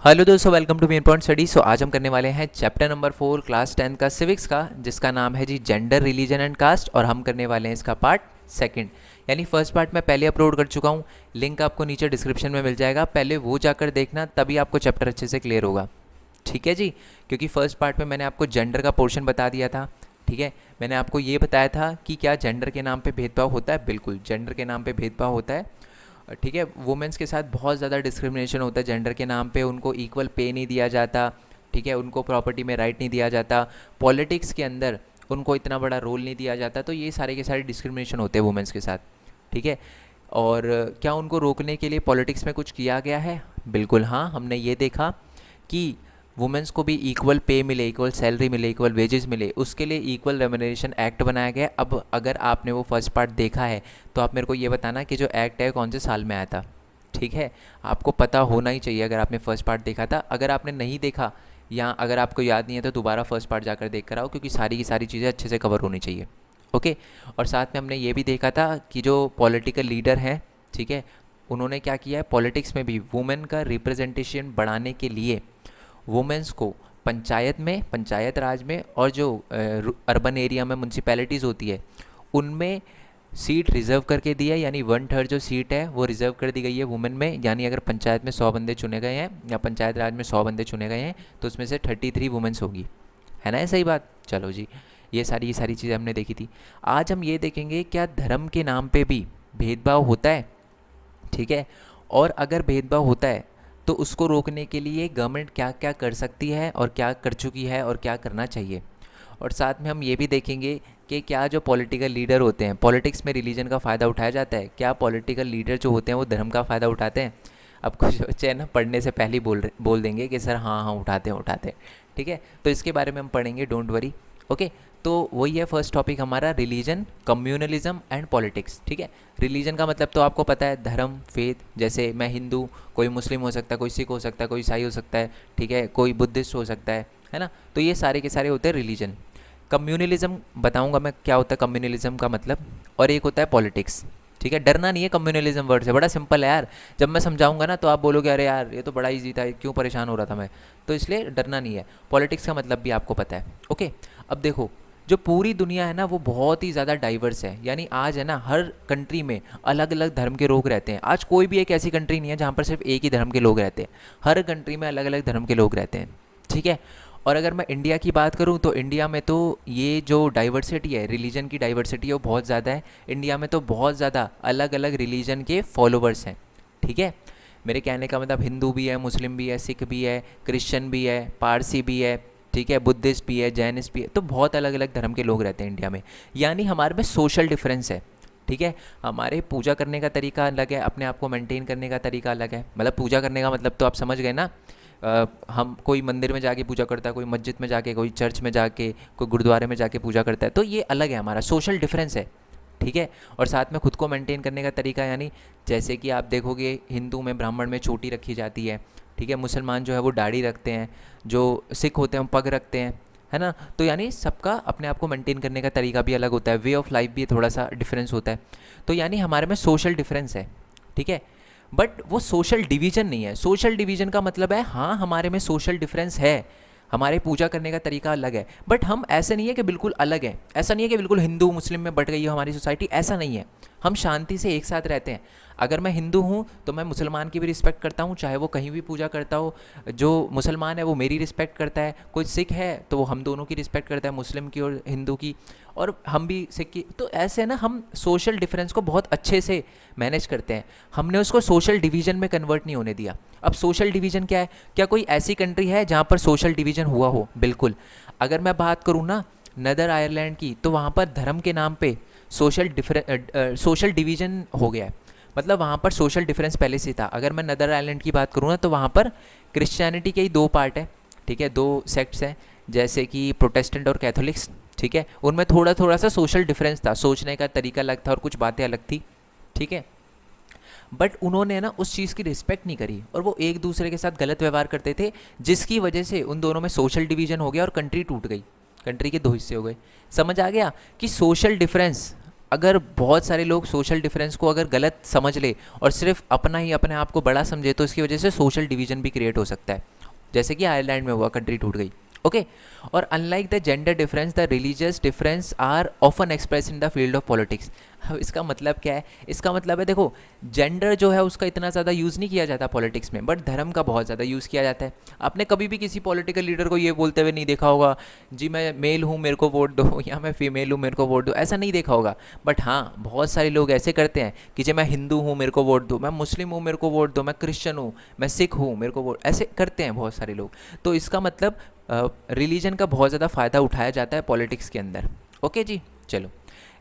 Hello दोस्तों, welcome to main point study. So आज हम करने वाले हैं चैप्टर नंबर 4 क्लास 10 का सिविक्स का, जिसका नाम है जी जेंडर, रिलीजन एंड कास्ट। और हम करने वाले हैं इसका पार्ट सेकंड। यानी फर्स्ट पार्ट मैं पहले अपलोड कर चुका हूँ, लिंक आपको नीचे डिस्क्रिप्शन में मिल जाएगा, पहले वो जाकर देखना, तभी आपको चैप्टर अच्छे से क्लियर होगा। ठीक है जी, क्योंकि फर्स्ट पार्ट में मैंने आपको जेंडर का पोर्शन बता दिया था। ठीक है, मैंने आपको ये बताया था कि क्या जेंडर के नाम पे भेदभाव होता है। बिल्कुल, जेंडर के नाम पे भेदभाव होता है। ठीक है, वुमेंस के साथ बहुत ज़्यादा डिस्क्रिमिनेशन होता है जेंडर के नाम पे। उनको इक्वल पे नहीं दिया जाता। ठीक है, उनको प्रॉपर्टी में राइट नहीं दिया जाता। पॉलिटिक्स के अंदर उनको इतना बड़ा रोल नहीं दिया जाता। तो ये सारे के सारे डिस्क्रिमिनेशन होते हैं वुमेंस के साथ। ठीक है, और क्या उनको रोकने के लिए पॉलिटिक्स में कुछ किया गया है? बिल्कुल हाँ, हमने ये देखा कि वुमेंस को भी इक्वल पे मिले, इक्वल सैलरी मिले, इक्वल वेजेस मिले, उसके लिए इक्वल रेम्युनरेशन एक्ट बनाया गया है। अब अगर आपने वो फर्स्ट पार्ट देखा है तो आप मेरे को ये बताना कि जो एक्ट है कौन से साल में आया था। ठीक है, आपको पता होना ही चाहिए अगर आपने फर्स्ट पार्ट देखा था। अगर आपने नहीं देखा या अगर आपको याद नहीं है तो दोबारा फर्स्ट पार्ट जाकर देख कर आओ, क्योंकि सारी की सारी चीज़ें अच्छे से कवर होनी चाहिए। ओके, और साथ में हमने ये भी देखा था कि जो पॉलिटिकल लीडर हैं, ठीक है, उन्होंने क्या किया है, पॉलिटिक्स में भी वुमेन का रिप्रेजेंटेशन बढ़ाने के लिए वुमेंस को पंचायत में, पंचायत राज में, और जो अर्बन एरिया में म्यूनसिपैलिटीज़ होती है उनमें सीट रिज़र्व करके दी है। यानी 1/3 जो सीट है वो रिज़र्व कर दी गई है वुमेन में। यानी अगर पंचायत में 100 बंदे चुने गए हैं या पंचायत राज में 100 बंदे चुने गए हैं तो उसमें से 33 वुमेंस होगी। है ना, सही बात। चलो जी, ये सारी चीज़ें हमने देखी थी। आज हम ये देखेंगे क्या धर्म के नाम पे भी भेदभाव होता है। ठीक है, और अगर भेदभाव होता है तो उसको रोकने के लिए गवर्नमेंट क्या क्या कर सकती है और क्या कर चुकी है और क्या करना चाहिए। और साथ में हम ये भी देखेंगे कि क्या जो पॉलिटिकल लीडर होते हैं, पॉलिटिक्स में रिलीजन का फ़ायदा उठाया जाता है, क्या पॉलिटिकल लीडर जो होते हैं वो धर्म का फ़ायदा उठाते हैं। अब कुछ बच्चे हैं ना, पढ़ने से पहले ही बोल देंगे कि सर हाँ हाँ उठाते हैं उठाते हैं। ठीक है, तो इसके बारे में हम पढ़ेंगे, डोंट वरी। ओके, तो वही है फर्स्ट टॉपिक हमारा, रिलीजन, कम्युनलिज्म एंड पॉलिटिक्स। ठीक है, रिलीजन का मतलब तो आपको पता है, धर्म, फेथ। जैसे मैं हिंदू, कोई मुस्लिम हो सकता है, कोई सिख हो सकता है, कोई ईसाई हो सकता है, ठीक है, कोई बुद्धिस्ट हो सकता है ना। तो ये सारे के सारे होते हैं रिलीजन। कम्युनलिज्म बताऊंगा मैं क्या होता है कम्युनलिज्म का मतलब, और एक होता है पॉलिटिक्स। ठीक है, डरना नहीं है कम्युनलिज्म वर्ड से, बड़ा सिंपल है यार। जब मैं समझाऊंगा ना तो आप बोलोगे अरे यार ये तो बड़ा इजी था, क्यों परेशान हो रहा था मैं। तो इसलिए डरना नहीं है। पॉलिटिक्स का मतलब भी आपको पता है। ओके, अब देखो, जो पूरी दुनिया है ना वो बहुत ही ज़्यादा डाइवर्स है। यानी आज है ना, हर कंट्री में अलग अलग धर्म के लोग रहते हैं। आज कोई भी एक ऐसी कंट्री नहीं है जहाँ पर सिर्फ एक ही धर्म के लोग रहते हैं। हर कंट्री में अलग अलग धर्म के लोग रहते हैं। ठीक है, और अगर मैं इंडिया की बात करूं तो इंडिया में तो ये जो डाइवर्सिटी है, रिलीजन की डाइवर्सिटी है, वो बहुत ज़्यादा है। इंडिया में तो बहुत ज़्यादा अलग अलग रिलीजन के फॉलोवर्स हैं। ठीक है, मेरे कहने का मतलब हिंदू भी है, मुस्लिम भी है, सिख भी है, क्रिश्चियन भी है, पारसी भी है, ठीक है, बुद्धिस्ट भी है, जैनिस्ट भी है। तो बहुत अलग अलग धर्म के लोग रहते हैं इंडिया में। यानी हमारे में सोशल डिफरेंस है। ठीक है, हमारे पूजा करने का तरीका अलग है, अपने आप को मेंटेन करने का तरीका अलग है। मतलब पूजा करने का मतलब तो आप समझ गए ना। हम कोई मंदिर में जाके पूजा करता है, कोई मस्जिद में जाके, कोई चर्च में जाके, कोई गुरुद्वारे में जाके पूजा करता है। तो ये अलग है, हमारा सोशल डिफरेंस है। ठीक है, और साथ में खुद को मेंटेन करने का तरीका, यानी जैसे कि आप देखोगे हिंदू में ब्राह्मण में चोटी रखी जाती है। ठीक है, मुसलमान जो है वो दाढ़ी रखते हैं, जो सिख होते हैं वो पग रखते हैं। है ना, तो यानी सबका अपने आप को मेंटेन करने का तरीका भी अलग होता है, वे ऑफ लाइफ भी थोड़ा सा डिफरेंस होता है। तो यानी हमारे में सोशल डिफरेंस है। ठीक है, बट वो सोशल डिवीजन नहीं है। सोशल डिवीजन का मतलब है हाँ हमारे में सोशल डिफरेंस है, हमारे पूजा करने का तरीका अलग है, बट हम ऐसे नहीं है कि बिल्कुल अलग हैं। ऐसा नहीं है कि बिल्कुल हिंदू मुस्लिम में बट गई है हमारी सोसाइटी, ऐसा नहीं है। हम शांति से एक साथ रहते हैं। अगर मैं हिंदू हूँ तो मैं मुसलमान की भी रिस्पेक्ट करता हूँ, चाहे वो कहीं भी पूजा करता हो। जो मुसलमान है वो मेरी रिस्पेक्ट करता है, कोई सिख है तो वो हम दोनों की रिस्पेक्ट करता है, मुस्लिम की और हिंदू की, और हम भी सिख की। तो ऐसे ना हम सोशल डिफरेंस को बहुत अच्छे से मैनेज करते हैं। हमने उसको सोशल डिवीजन में कन्वर्ट नहीं होने दिया। अब सोशल डिवीजन क्या है? क्या कोई ऐसी कंट्री है जहाँ पर सोशल डिवीजन हुआ हो? बिल्कुल। अगर मैं बात करूँ ना नदर आयरलैंड की, तो वहाँ पर धर्म के नाम पे सोशल डिवीजन हो गया है। मतलब वहाँ पर सोशल डिफरेंस पहले से था। अगर मैं नदर आइलैंड की बात करूँ ना तो वहाँ पर क्रिश्चियनिटी के ही दो पार्ट है। ठीक है, दो सेक्ट्स हैं, जैसे कि प्रोटेस्टेंट और कैथोलिक्स। ठीक है, उनमें थोड़ा थोड़ा सा सोशल डिफरेंस था, सोचने का तरीका अलग था और कुछ बातें अलग थी। ठीक है, बट उन्होंने ना उस चीज़ की रिस्पेक्ट नहीं करी और वो एक दूसरे के साथ गलत व्यवहार करते थे, जिसकी वजह से उन दोनों में सोशल डिवीजन हो गया और कंट्री टूट गई, कंट्री के दो हिस्से हो गए। समझ आ गया कि सोशल डिफरेंस अगर बहुत सारे लोग सोशल डिफरेंस को अगर गलत समझ ले और सिर्फ अपना ही अपने आप को बड़ा समझे तो इसकी वजह से सोशल डिवीजन भी क्रिएट हो सकता है, जैसे कि आयरलैंड में हुआ, कंट्री टूट गई। ओके और unlike the gender difference the religious difference are often express in the field of politics. अब इसका मतलब क्या है? इसका मतलब है देखो, जेंडर जो है उसका इतना ज़्यादा यूज़ नहीं किया जाता पॉलिटिक्स में, बट धर्म का बहुत ज़्यादा यूज़ किया जाता है। आपने कभी भी किसी पॉलिटिकल लीडर को ये बोलते हुए नहीं देखा होगा, जी मैं मेल हूँ मेरे को वोट दो, या मैं फीमेल हूँ मेरे को वोट दो, ऐसा नहीं देखा होगा। बट हाँ, बहुत सारे लोग ऐसे करते हैं कि जी मैं हिंदू हूँ मेरे को वोट दो, मैं मुस्लिम हूँ मेरे को वोट दो, मैं क्रिश्चियन हूँ, मैं सिख हूँ मेरे को वोट, ऐसे करते हैं बहुत सारे लोग। तो इसका मतलब रिलीजन का बहुत ज़्यादा फ़ायदा उठाया जाता है पॉलिटिक्स के अंदर। ओके जी, चलो।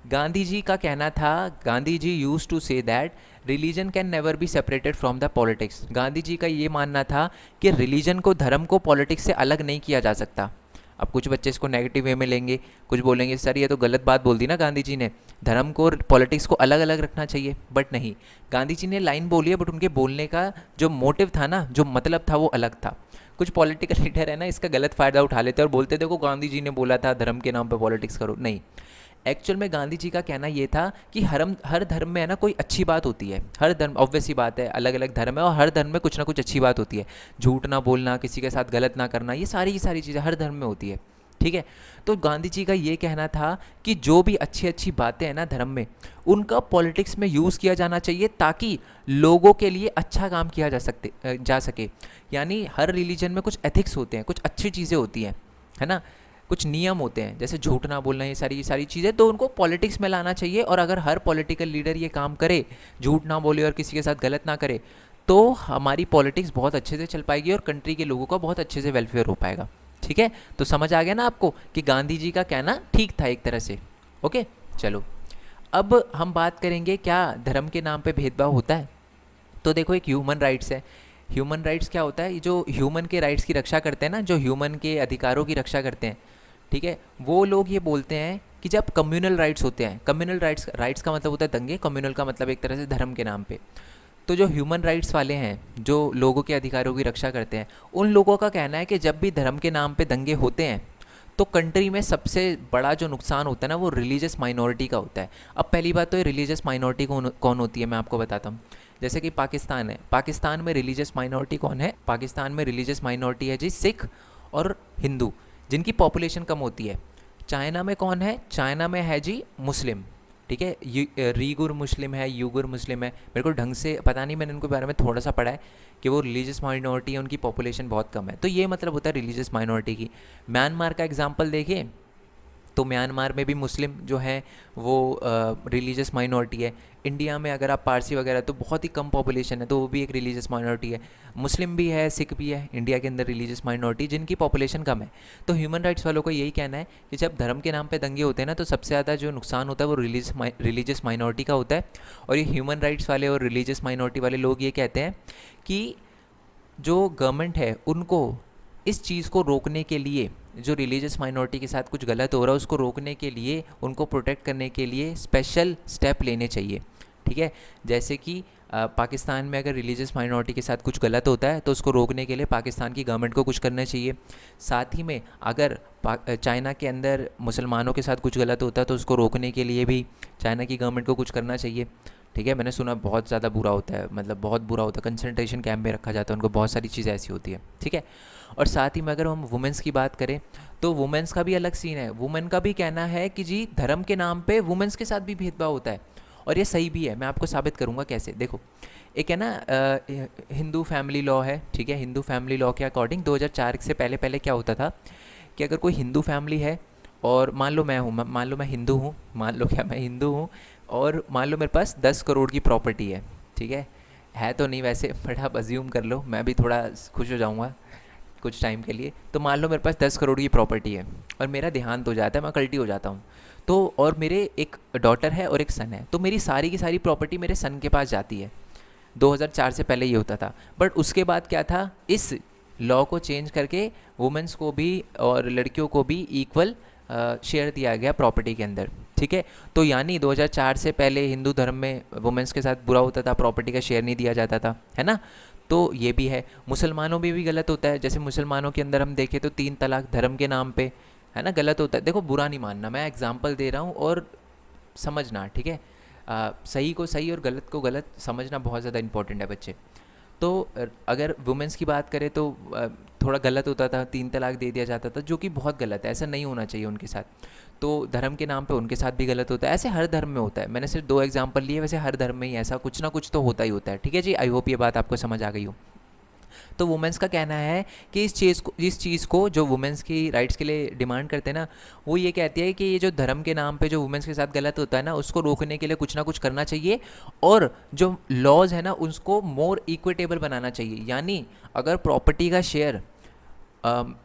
गांधी जी का कहना था, Gandhi ji used to say that religion can never be separated from the politics. Gandhi ji का ये मानना था कि रिलीजन को, धर्म को पॉलिटिक्स से अलग नहीं किया जा सकता। अब कुछ बच्चे इसको नेगेटिव वे में लेंगे, कुछ बोलेंगे सर ये तो गलत बात बोल दी ना गांधी जी ने, धर्म को पॉलिटिक्स को अलग अलग रखना चाहिए। बट नहीं, गांधी जी ने लाइन बोली है, बट उनके बोलने का जो मोटिव था ना, जो मतलब था, वो अलग था। कुछ पॉलिटिकल लीडर है ना, इसका गलत फ़ायदा उठा लेते हैं और बोलते देखो गांधी जी ने बोला था धर्म के नाम पे पॉलिटिक्स करो। नहीं, एक्चुअल में गांधी जी का कहना ये था कि हर धर्म में है ना कोई अच्छी बात होती है। हर धर्म, ऑब्वियस ही बात है, अलग अलग धर्म है और हर धर्म में कुछ ना कुछ अच्छी बात होती है। झूठ ना बोलना, किसी के साथ गलत ना करना, ये सारी की सारी चीज़ें हर धर्म में होती है। ठीक है, तो गांधी जी का ये कहना था कि जो भी अच्छी अच्छी बातें हैं ना धर्म में, उनका पॉलिटिक्स में यूज़ किया जाना चाहिए ताकि लोगों के लिए अच्छा काम किया जा सके। यानी हर रिलीजन में कुछ एथिक्स होते हैं, कुछ अच्छी चीज़ें होती हैं, है ना, कुछ नियम होते हैं, जैसे झूठ ना बोलना, ये सारी चीज़ें, तो उनको पॉलिटिक्स में लाना चाहिए। और अगर हर पॉलिटिकल लीडर ये काम करे, झूठ ना बोले और किसी के साथ गलत ना करे, तो हमारी पॉलिटिक्स बहुत अच्छे से चल पाएगी और कंट्री के लोगों का बहुत अच्छे से वेलफेयर हो पाएगा। ठीक है, तो समझ आ गया ना आपको कि गांधी जी का कहना ठीक था एक तरह से। ओके, चलो अब हम बात करेंगे क्या धर्म के नाम पे भेदभाव होता है। तो देखो, एक ह्यूमन राइट्स है। ह्यूमन राइट्स क्या होता है? ये जो ह्यूमन के राइट्स की रक्षा करते हैं ना, जो ह्यूमन के अधिकारों की रक्षा करते हैं, ठीक है, वो लोग ये बोलते हैं कि जब कम्युनल राइट्स होते हैं, कम्युनल राइट्स का मतलब होता है दंगे, कम्युनल का मतलब एक तरह से धर्म के नाम पे। तो जो ह्यूमन राइट्स वाले हैं, जो लोगों के अधिकारों की रक्षा करते हैं, उन लोगों का कहना है कि जब भी धर्म के नाम पे दंगे होते हैं तो कंट्री में सबसे बड़ा जो नुकसान होता है ना, वो रिलीजियस माइनॉरिटी का होता है। अब पहली बात तो ये रिलीजियस माइनॉरिटी कौन होती है, मैं आपको बताता हूँ। जैसे कि पाकिस्तान है, पाकिस्तान में रिलीजियस माइनॉरिटी कौन है? पाकिस्तान में रिलीजियस माइनॉरिटी है जी सिख और हिंदू, जिनकी पॉपुलेशन कम होती है। चाइना में कौन है? चाइना में है जी मुस्लिम। ठीक है, रीगुर मुस्लिम है, यूगुर मुस्लिम है, मेरे को ढंग से पता नहीं, मैंने उनके बारे में थोड़ा सा पढ़ा है कि वो रिलीजियस माइनॉरिटी है, उनकी पॉपुलेशन बहुत कम है। तो ये मतलब होता है रिलीजियस माइनॉरिटी की। म्यांमार का एग्जांपल देखिए, तो म्यांमार में भी मुस्लिम जो हैं वो रिलीजियस माइनॉरिटी है। इंडिया में अगर आप पारसी वगैरह, तो बहुत ही कम पॉपुलेशन है, तो वो भी एक रिलीजियस माइनॉरिटी है। मुस्लिम भी है, सिख भी है इंडिया के अंदर रिलीजियस माइनॉरिटी, जिनकी पॉपुलेशन कम है। तो ह्यूमन राइट्स वालों को यही कहना है कि जब धर्म के नाम पे दंगे होते हैं ना, तो सबसे ज़्यादा जो नुकसान होता है वो रिलीजियस माइनॉरिटी का होता है। और ये ह्यूमन राइट्स वाले और रिलीजियस माइनॉरिटी वाले लोग ये कहते हैं कि जो गवर्नमेंट है उनको इस चीज़ को रोकने के लिए, जो रिलीजियस माइनॉरिटी के साथ कुछ गलत हो रहा है उसको रोकने के लिए, उनको प्रोटेक्ट करने के लिए स्पेशल स्टेप लेने चाहिए। ठीक है, जैसे कि पाकिस्तान में अगर रिलीजियस माइनॉरिटी के साथ कुछ गलत होता है तो उसको रोकने के लिए पाकिस्तान की गवर्नमेंट को कुछ करना चाहिए। साथ ही में अगर चाइना के अंदर मुसलमानों के साथ कुछ गलत होता है तो उसको रोकने के लिए भी चाइना की गवर्नमेंट को कुछ करना चाहिए। ठीक है, मैंने सुना बहुत ज़्यादा बुरा होता है, मतलब बहुत बुरा होता है, कंसंट्रेशन कैंप में रखा जाता है उनको, बहुत सारी चीज़ें ऐसी होती है। ठीक है, और साथ ही में अगर हम वुमेंस की बात करें तो वुमेंस का भी अलग सीन है। वुमेन का भी कहना है कि जी धर्म के नाम पे वुमेंस के साथ भी भेदभाव होता है, और ये सही भी है। मैं आपको साबित करूँगा कैसे। देखो, एक है ना हिंदू फैमिली लॉ है। ठीक है, हिंदू फैमिली लॉ के अकॉर्डिंग 2004 से पहले पहले क्या होता था कि अगर कोई हिंदू फैमिली है और मान लो मैं हूँ, मान लो मैं हिंदू हूँ, मान लो क्या मैं हिंदू हूँ, और मान लो मेरे पास 10 करोड़ की प्रॉपर्टी है। ठीक है तो नहीं वैसे, बट आप अज्यूम कर लो, मैं भी थोड़ा खुश हो जाऊँगा कुछ टाइम के लिए। तो मान लो मेरे पास 10 करोड़ की प्रॉपर्टी है और मेरा देहांत हो जाता है, मैं कल्टी हो जाता हूँ, तो और मेरे एक डॉटर है और एक सन है, तो मेरी सारी की सारी प्रॉपर्टी मेरे सन के पास जाती है। 2004 से पहले ये होता था, बट उसके बाद क्या था, इस लॉ को चेंज करके वुमेंस को भी और लड़कियों को भी इक्वल शेयर दिया गया प्रॉपर्टी के अंदर। ठीक है, तो यानी 2004 से पहले हिंदू धर्म में वुमेंस के साथ बुरा होता था, प्रॉपर्टी का शेयर नहीं दिया जाता था, है ना। तो ये भी है। मुसलमानों में भी गलत होता है, जैसे मुसलमानों के अंदर हम देखें तो 3 तलाक धर्म के नाम पे, है ना, गलत होता है। देखो, बुरा नहीं मानना, मैं एग्जांपल दे रहा हूँ और समझना, ठीक है। सही को सही और गलत को गलत समझना बहुत ज़्यादा इंपॉर्टेंट है बच्चे। तो अगर वुमेंस की बात करें तो थोड़ा गलत होता था, 3 तलाक दे दिया जाता था, जो कि बहुत गलत है, ऐसा नहीं होना चाहिए उनके साथ। तो धर्म के नाम पे उनके साथ भी गलत होता है, ऐसे हर धर्म में होता है। मैंने सिर्फ 2 एग्जांपल लिए, वैसे हर धर्म में ही ऐसा कुछ ना कुछ तो होता ही होता है, ठीक है जी। आई होप ये बात आपको समझ आ गई हो। तो वुमेंस का कहना है कि इस चीज़ को जो वुमेंस की राइट्स के लिए डिमांड करते हैं ना, वो ये कहती है कि ये जो धर्म के नाम पे जो वुमेंस के साथ गलत होता है ना, उसको रोकने के लिए कुछ ना कुछ करना चाहिए। और जो लॉज है ना, उसको मोर इक्विटेबल बनाना चाहिए। यानी अगर प्रॉपर्टी का शेयर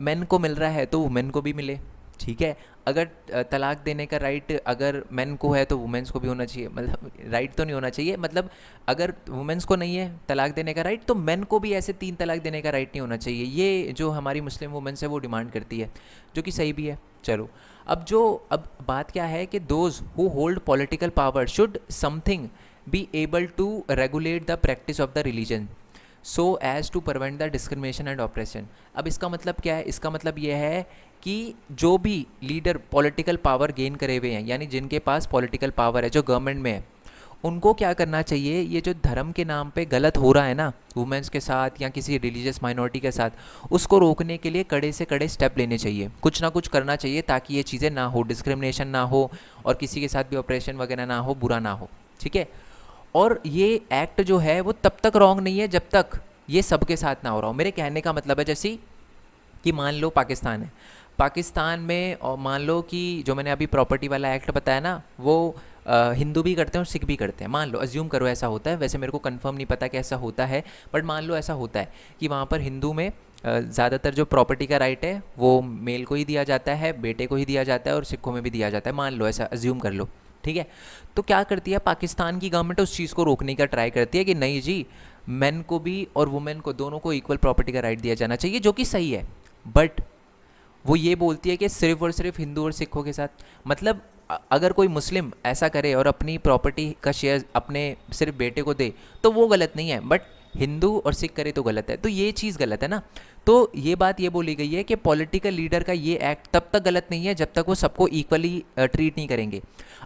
मेन को मिल रहा है तो वुमेन को भी मिले, ठीक है। अगर तलाक देने का राइट अगर मेन को है तो वुमेन्स को भी होना चाहिए। मतलब राइट तो नहीं होना चाहिए, मतलब अगर वुमेन्स को नहीं है तलाक देने का राइट, तो मेन को भी ऐसे 3 तलाक देने का राइट नहीं होना चाहिए। ये जो हमारी मुस्लिम वुमेन्स है वो डिमांड करती है, जो कि सही भी है। चलो, अब बात क्या है कि those who hold political power should something be able to regulate the practice of the religion so as to prevent the discrimination and operation. अब इसका मतलब क्या है? इसका मतलब ये है कि जो भी लीडर पॉलिटिकल पावर गेन करे हुए हैं, यानी जिनके पास पॉलिटिकल पावर है, जो गवर्नमेंट में है, उनको क्या करना चाहिए? ये जो धर्म के नाम पे गलत हो रहा है ना वुमेन्स के साथ या किसी रिलीजियस माइनॉरिटी के साथ, उसको रोकने के लिए कड़े से कड़े स्टेप लेने चाहिए, कुछ ना कुछ करना चाहिए, ताकि ये चीज़ें ना हो, डिस्क्रिमिनेशन ना हो और किसी के साथ भी ऑपरेशन वगैरह ना हो, बुरा ना हो, ठीक है। और ये एक्ट जो है वो तब तक रॉन्ग नहीं है जब तक ये सबके साथ ना हो रहा हो। मेरे कहने का मतलब है, जैसे कि मान लो पाकिस्तान है, पाकिस्तान में और मान लो कि जो मैंने अभी प्रॉपर्टी वाला एक्ट बताया ना, वो हिंदू भी करते हैं और सिख भी करते हैं। मान लो, अज्यूम करो ऐसा होता है, वैसे मेरे को कंफर्म नहीं पता कि ऐसा होता है, बट मान लो ऐसा होता है कि वहाँ पर हिंदू में ज़्यादातर जो प्रॉपर्टी का राइट है वो मेल को ही दिया जाता है, बेटे को ही दिया जाता है, और सिखों में भी दिया जाता है। मान लो ऐसा अज्यूम कर लो, ठीक है। तो क्या करती है पाकिस्तान की गवर्नमेंट? उस चीज़ को रोकने का ट्राई करती है कि नहीं जी, मेन को भी और वुमेन को, दोनों को इक्वल प्रॉपर्टी का राइट दिया जाना चाहिए, जो कि सही है। बट वो ये बोलती है कि सिर्फ और सिर्फ हिंदू और सिखों के साथ। मतलब अगर कोई मुस्लिम ऐसा करे और अपनी प्रॉपर्टी का शेयर अपने सिर्फ बेटे को दे, तो वो गलत नहीं है, बट हिंदू और सिख करे तो गलत है। तो ये चीज़ गलत है ना। तो ये बात ये बोली गई है कि पॉलिटिकल लीडर का ये एक्ट तब तक गलत नहीं है जब तक वो सबको इक्वली ट्रीट नहीं करेंगे।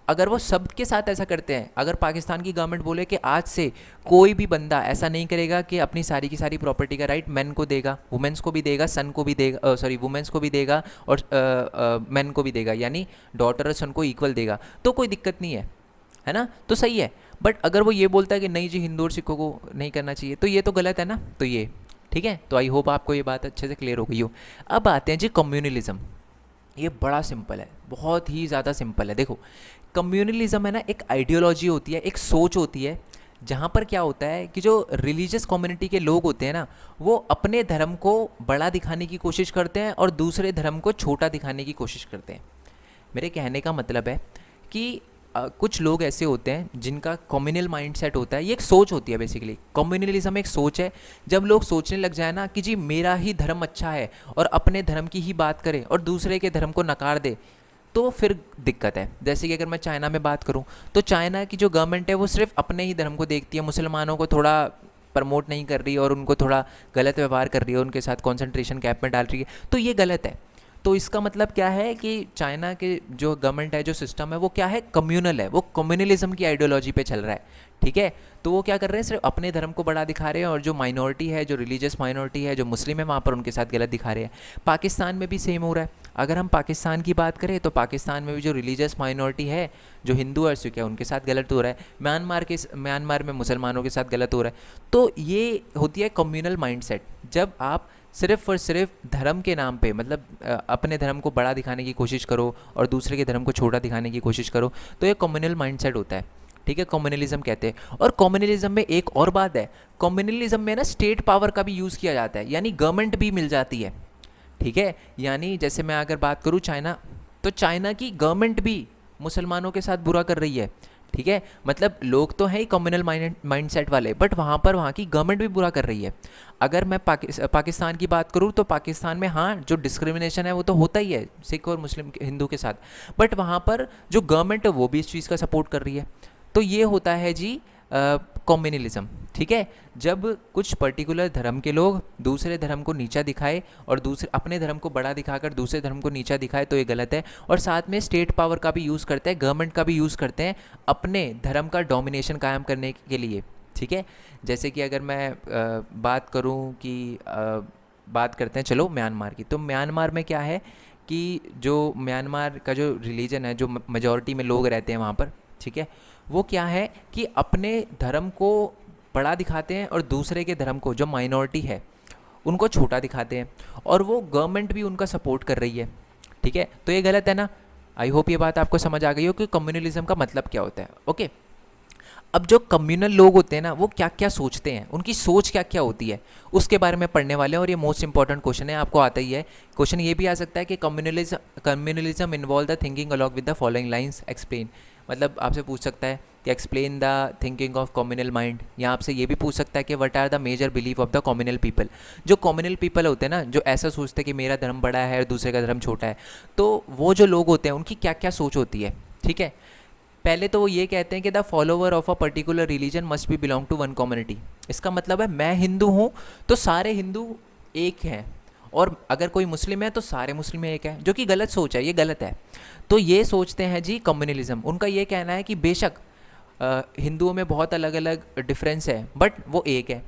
अगर वो सबके साथ ऐसा करते हैं, अगर पाकिस्तान की गवर्नमेंट बोले कि आज से कोई भी बंदा ऐसा नहीं करेगा कि अपनी सारी की सारी प्रॉपर्टी का राइट मेन को देगा, वुमेन्स को भी देगा, सन को भी देगा, सॉरी वुमेन्स को भी देगा और मेन को भी देगा, यानी डॉटर और सन को इक्वल देगा, तो कोई दिक्कत नहीं है ना, तो सही है। बट अगर वो ये बोलता है कि नहीं जी, हिंदू और सिखों को नहीं करना चाहिए, तो ये तो गलत है ना। तो ये ठीक है। तो आई होप आपको ये बात अच्छे से क्लियर हो गई हो। अब आते हैं जी कम्युनलिज्म। ये बड़ा सिंपल है, बहुत ही ज़्यादा सिंपल है। देखो, कम्युनलिज्म है ना, एक आइडियोलॉजी होती है, एक सोच होती है, जहाँ पर क्या होता है कि जो रिलीजियस कम्युनिटी के लोग होते हैं ना, वो अपने धर्म को बड़ा दिखाने की कोशिश करते हैं और दूसरे धर्म को छोटा दिखाने की कोशिश करते हैं। मेरे कहने का मतलब है कि कुछ लोग ऐसे होते हैं जिनका कम्युनल माइंडसेट होता है। ये एक सोच होती है, बेसिकली कम्युनलिज्म एक सोच है। जब लोग सोचने लग जाए ना कि जी मेरा ही धर्म अच्छा है और अपने धर्म की ही बात करें और दूसरे के धर्म को नकार दे, तो फिर दिक्कत है। जैसे कि अगर मैं चाइना में बात करूं, तो चाइना की जो गवर्नमेंट है वो सिर्फ अपने ही धर्म को देखती है, मुसलमानों को थोड़ा प्रमोट नहीं कर रही और उनको थोड़ा गलत व्यवहार कर रही है, उनके साथ कॉन्सेंट्रेशन कैंप में डाल रही है, तो ये गलत है। तो इसका मतलब क्या है कि चाइना के जो गवर्नमेंट है, जो सिस्टम है, वो क्या है? कम्युनल है, वो कम्युनलिज्म की आइडियोलॉजी पे चल रहा है, ठीक है। तो वो क्या कर रहे हैं? सिर्फ अपने धर्म को बड़ा दिखा रहे हैं और जो माइनॉरिटी है, जो रिलीजियस माइनॉरिटी है, जो मुस्लिम है, वहाँ पर उनके साथ गलत दिखा रहे हैं। पाकिस्तान में भी सेम हो रहा है। अगर हम पाकिस्तान की बात करें तो पाकिस्तान में भी जो रिलीजियस माइनॉरिटी है, जो हिंदू और सिख है, उनके साथ गलत हो रहा है। म्यांमार में मुसलमानों के साथ गलत हो रहा है। तो ये होती है कम्युनल माइंडसेट। जब आप सिर्फ और सिर्फ धर्म के नाम पे, मतलब अपने धर्म को बड़ा दिखाने की कोशिश करो और दूसरे के धर्म को छोटा दिखाने की कोशिश करो, तो ये कम्युनल माइंडसेट होता है, ठीक है। कम्युनलिज्म कहते हैं। और कम्युनलिज्म में एक और बात है, कम्युनलिज्म में ना स्टेट पावर का भी यूज़ किया जाता है, यानी गवर्नमेंट भी मिल जाती है, ठीक है। यानी जैसे मैं अगर बात करूँ चाइना, तो चाइना की गवर्नमेंट भी मुसलमानों के साथ बुरा कर रही है, ठीक है। मतलब लोग तो हैं ही कम्युनल माइंडसेट वाले, बट वहाँ पर वहाँ की गवर्नमेंट भी बुरा कर रही है। अगर मैं पाकिस्तान की बात करूँ, तो पाकिस्तान में हाँ, जो डिस्क्रिमिनेशन है वो तो होता ही है सिख और मुस्लिम हिंदू के साथ, बट वहाँ पर जो गवर्नमेंट है वो भी इस चीज़ का सपोर्ट कर रही है। तो ये होता है जी कम्युनलिज्म। ठीक है, जब कुछ पर्टिकुलर धर्म के लोग दूसरे धर्म को नीचा दिखाए और दूसरे अपने धर्म को बड़ा दिखाकर दूसरे धर्म को नीचा दिखाए तो ये गलत है। और साथ में स्टेट पावर का भी यूज़ करते हैं, गवर्नमेंट का भी यूज़ करते हैं अपने धर्म का डोमिनेशन कायम करने के लिए। ठीक है, जैसे कि अगर मैं बात करूं कि बात करते हैं चलो म्यांमार की, तो म्यांमार में क्या है कि जो म्यांमार का जो रिलीजन है, जो मेजॉरिटी में लोग रहते हैं वहाँ पर, ठीक है, वो क्या है कि अपने धर्म को बड़ा दिखाते हैं और दूसरे के धर्म को, जो माइनॉरिटी है, उनको छोटा दिखाते हैं, और वो गवर्नमेंट भी उनका सपोर्ट कर रही है। ठीक है, तो ये गलत है ना। आई होप ये बात आपको समझ आ गई हो कि कम्युनलिज्म का मतलब क्या होता है। ओके, अब जो कम्युनल लोग होते हैं ना, वो क्या क्या सोचते हैं, उनकी सोच क्या क्या होती है, उसके बारे में पढ़ने वाले हैं। और ये मोस्ट इंपॉर्टेंट क्वेश्चन है, आपको आता ही है। क्वेश्चन ये भी आ सकता है कि communalism involve the thinking along with the following lines, explain. मतलब आपसे पूछ सकता है कि explain the thinking of communal mind, या आपसे ये भी पूछ सकता है कि what are the major belief of the communal people. जो कम्युनल पीपल होते हैं ना, जो ऐसा सोचते हैं कि मेरा धर्म बड़ा है और दूसरे का धर्म छोटा है, तो वो जो लोग होते हैं उनकी क्या क्या सोच होती है। ठीक है, पहले तो वो ये कहते हैं कि the follower of a particular religion must be belong to one community. इसका मतलब है मैं हिंदू हूँ तो सारे हिंदू एक हैं, और अगर कोई मुस्लिम है तो सारे मुस्लिम एक हैं, जो कि गलत सोच है, ये गलत है। तो ये सोचते हैं जी कम्युनलिज्म। उनका ये कहना है कि बेशक हिंदुओं में बहुत अलग अलग डिफरेंस है बट वो एक है।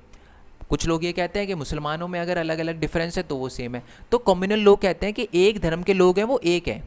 कुछ लोग ये कहते हैं कि मुसलमानों में अगर अलग अलग डिफरेंस है तो वो सेम है। तो कम्युनल लोग कहते हैं कि एक धर्म के लोग हैं वो एक हैं,